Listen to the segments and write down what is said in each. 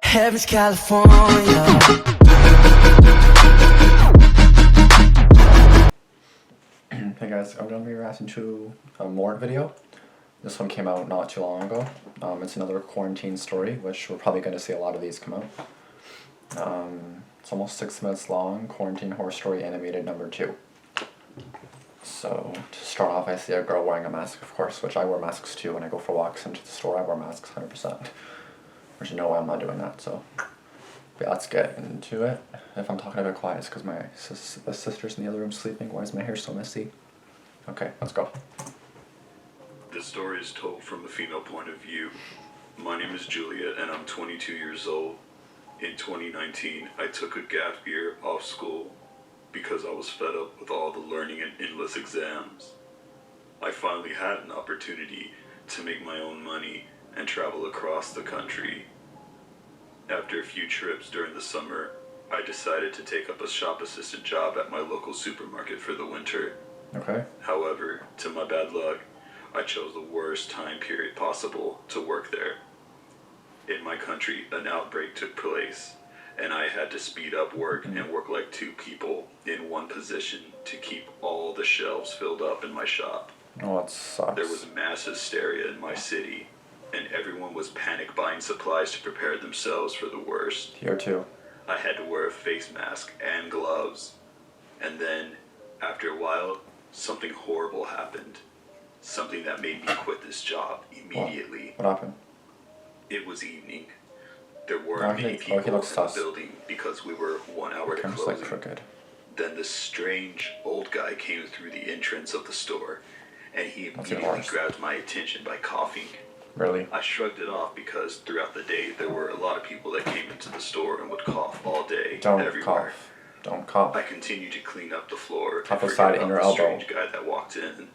Heaven's California. Hey guys, I'm going to be reacting to a Mort video. This one came out not too long ago. It's another quarantine story, which we're probably going to see a lot of these come out. It's almost 6 minutes long, Quarantine Horror Story Animated number 2. So, to start off, I see a girl wearing a mask, of course, which I wear masks too. When I go for walks into the store, I wear masks 100%. Which you know I'm not doing that, so... But yeah, let's get into it. If I'm talking a bit quiet, it's because my sister's in the other room sleeping. Why is my hair so messy? Okay, let's go. The story is told from a female point of view. My name is Julia, and I'm 22 years old. In 2019, I took a gap year off school because I was fed up with all the learning and endless exams. I finally had an opportunity to make my own money and travel across the country. After a few trips during the summer, I decided to take up a shop assistant job at my local supermarket for the winter. Okay. However, to my bad luck, I chose the worst time period possible to work there. In my country, an outbreak took place, and I had to speed up work and work like 2 people in one position to keep all the shelves filled up in my shop. Oh, that sucks. There was mass hysteria in my city, and everyone was panic buying supplies to prepare themselves for the worst. Here too. I had to wear a face mask and gloves. And then, after a while, something horrible happened. Something that made me quit this job immediately. What happened? It was evening. There weren't many people in the building because we were 1 hour to closing. Like crooked. Then this strange old guy came through the entrance of the store, and he immediately grabbed my attention by coughing. Really? I shrugged it off because throughout the day there were a lot of people that came into the store and would cough all day, everywhere. Cough. Don't cough. I continued to clean up the floor Cough and aside forget in about your the elbow. strange guy that walked in.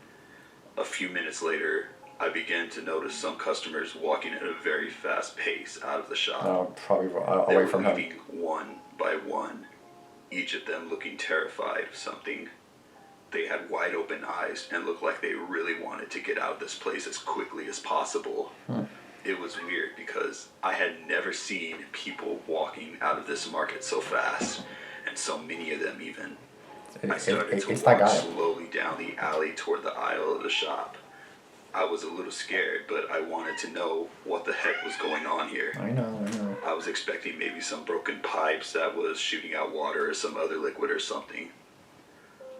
A few minutes later, I began to notice some customers walking at a very fast pace out of the shop. No, probably away from him. They were leaving one by one, each of them looking terrified of something. They had wide open eyes and looked like they really wanted to get out of this place as quickly as possible. It was weird because I had never seen people walking out of this market so fast, and so many of them even. I started to walk slowly down the alley toward the aisle of the shop. I was a little scared, but I wanted to know what the heck was going on here. I know. I was expecting maybe some broken pipes that was shooting out water or some other liquid or something.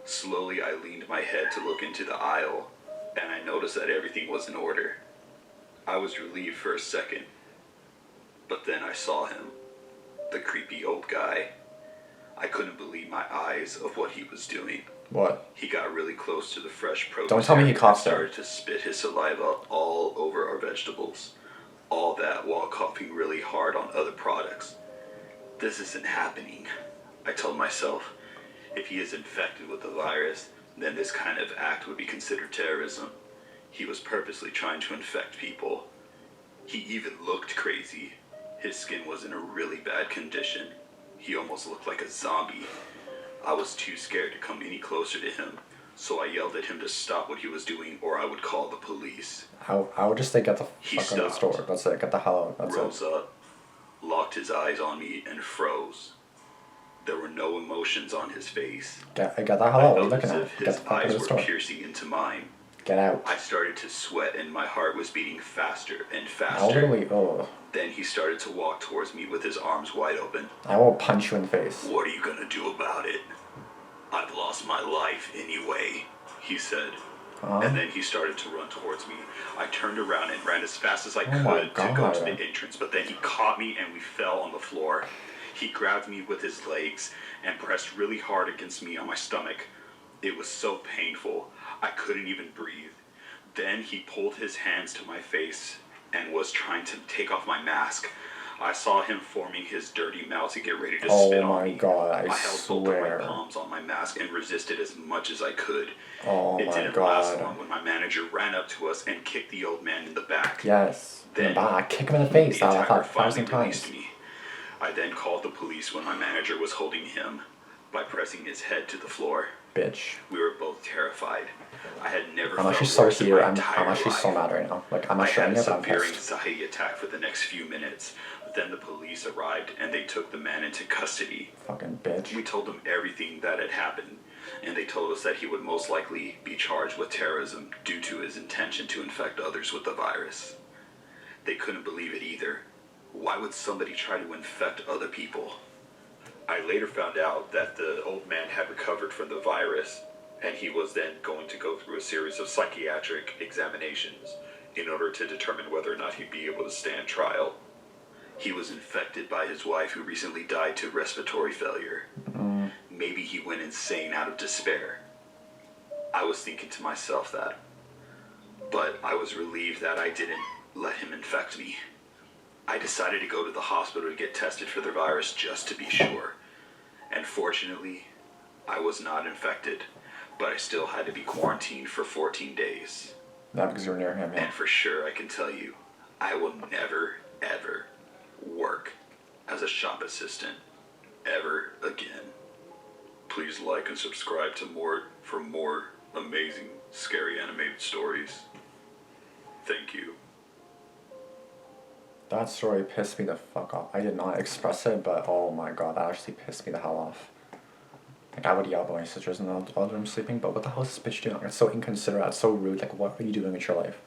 Slowly, I leaned my head to look into the aisle, and I noticed that everything was in order. I was relieved for a second, but then I saw him, the creepy old guy. I couldn't believe my eyes of what he was doing. What? He got really close to the fresh produce. Don't tell me he coughed. Started to spit his saliva all over our vegetables. All that while coughing really hard on other products. This isn't happening, I told myself. If he is infected with the virus, then this kind of act would be considered terrorism. He was purposely trying to infect people. He even looked crazy. His skin was in a really bad condition. He almost looked like a zombie. I was too scared to come any closer to him, so I yelled at him to stop what he was doing or I would call the police. I would just say get the fuck out of the store. That's it. Get the hell out. That's rose up, locked his eyes on me, and froze. There were no emotions on his face. Get the hell out. What are you looking at? Get the fuck out of the store. His eyes were piercing into mine. Get out. I started to sweat and my heart was beating faster and faster. How literally, Then he started to walk towards me with his arms wide open. I will punch you in the face. What are you gonna do about it? I've lost my life anyway, he said. And then he started to run towards me. I turned around and ran as fast as I could to go to the entrance, but then he caught me and we fell on the floor. He grabbed me with his legs and pressed really hard against me on my stomach. It was so painful, I couldn't even breathe. Then he pulled his hands to my face and was trying to take off my mask. I saw him forming his dirty mouth to get ready to spit on me. Oh my god, I held swear. both of my palms on my mask and resisted as much as I could. Oh it my didn't god. last long when my manager ran up to us and kicked the old man in the back. Yes. Then kick him in the face. The I thought finally 1,000 times. Me. I then called the police when my manager was holding him by pressing his head to the floor. Bitch. We were both terrified. I had never I'm felt actually so worse in here. my I'm entire actually life. so mad right now. Like, I'm not showing I had it, a but I'm severe pissed. anxiety attack for the next few minutes. Then the police arrived and they took the man into custody. Fucking bitch. We told them everything that had happened, and they told us that he would most likely be charged with terrorism due to his intention to infect others with the virus. They couldn't believe it either. Why would somebody try to infect other people? I later found out that the old man had recovered from the virus, and he was then going to go through a series of psychiatric examinations in order to determine whether or not he'd be able to stand trial. He was infected by his wife, who recently died to respiratory failure. Maybe he went insane out of despair. I was thinking to myself that. But I was relieved that I didn't let him infect me. I decided to go to the hospital to get tested for the virus just to be sure. And fortunately, I was not infected, but I still had to be quarantined for 14 days. Not because you were near him, yeah. And for sure, I can tell you, I will never, ever work as a shop assistant ever again. Please like and subscribe to Mort for more amazing, scary animated stories. Thank you. That story pissed me the fuck off. I did not express it, but oh my god, that actually pissed me the hell off. Like, I would yell at my sisters in the other room sleeping, but what the hell is this bitch doing? It's so inconsiderate, it's so rude. Like, what are you doing with your life?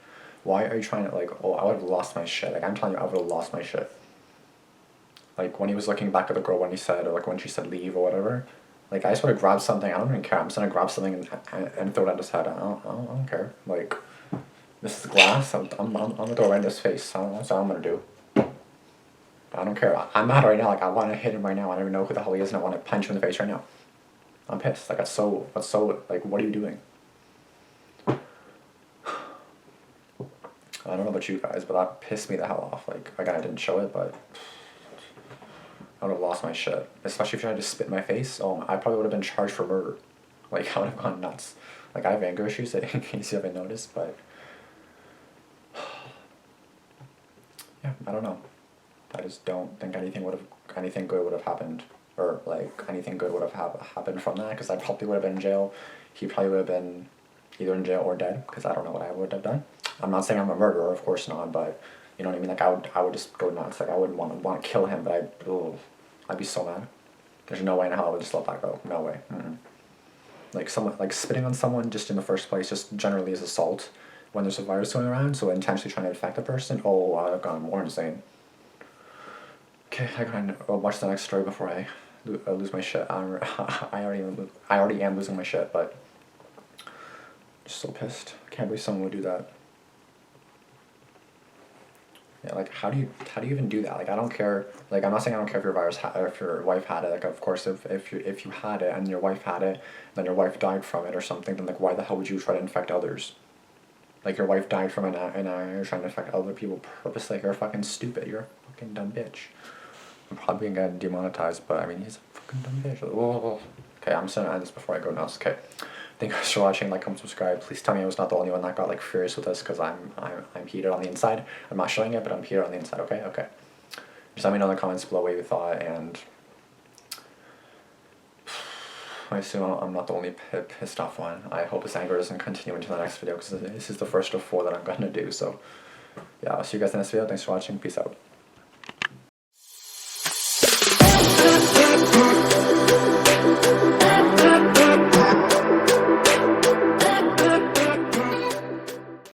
Why are you trying to, like, oh, I would have lost my shit. Like, I'm telling you, I would have lost my shit. Like, when he was looking back at the girl when he said, or like when she said leave or whatever, like, I just would have grabbed something. I don't even care. I'm just gonna grab something and throw it at his head. I don't care. Like, this is glass. I'm gonna throw it right in his face. That's all I'm gonna do. I don't care. I'm mad right now. Like, I want to hit him right now. I don't even know who the hell he is, and I want to punch him in the face right now. I'm pissed. Like, that's so, like, what are you doing? I don't know about you guys, but that pissed me the hell off. Like, again, I didn't show it, but I would have lost my shit. Especially if you tried to spit in my face. Oh, I probably would have been charged for murder. Like, I would have gone nuts. Like, I have anger issues, in case you haven't noticed, but yeah, I don't know. I just don't think anything good would have happened, or like anything good would have happened from that, because I probably would have been in jail. He probably would have been either in jail or dead, because I don't know what I would have done. I'm not saying I'm a murderer, of course not, but you know what I mean. Like, I would just go nuts. Like, I wouldn't want to kill him, but I'd be so mad. There's no way in hell I would just let that go. No way. Like, spitting on someone just in the first place, just generally is assault when there's a virus going around. So intentionally trying to infect a person. Oh, I've gone more insane. Okay, I gotta watch the next story before I lose my shit. I already am losing my shit, but I'm just so pissed. I can't believe someone would do that. Yeah, like, how do you even do that? Like, I don't care. Like, I'm not saying I don't care if if your wife had it. Like, of course, if you had it and your wife had it, then your wife died from it or something, then like, why the hell would you try to infect others? Like, your wife died from it and now you're trying to infect other people purposely. Like, you're fucking stupid. You're a fucking dumb bitch. I'm probably gonna get demonetized, but I mean, he's a fucking dumb bitch. Whoa. Okay, I'm just gonna end this before I go nuts. Okay, thank you guys for watching. Like, comment, subscribe. Please tell me I was not the only one that got like furious with this, because I'm heated on the inside. I'm not showing it, but I'm heated on the inside. Okay. Just let me know in the comments below what you thought, and I assume I'm not the only pissed off one. I hope this anger doesn't continue into the next video, because this is the first of 4 that I'm gonna do. So yeah, I'll see you guys in this video. Thanks for watching. Peace out.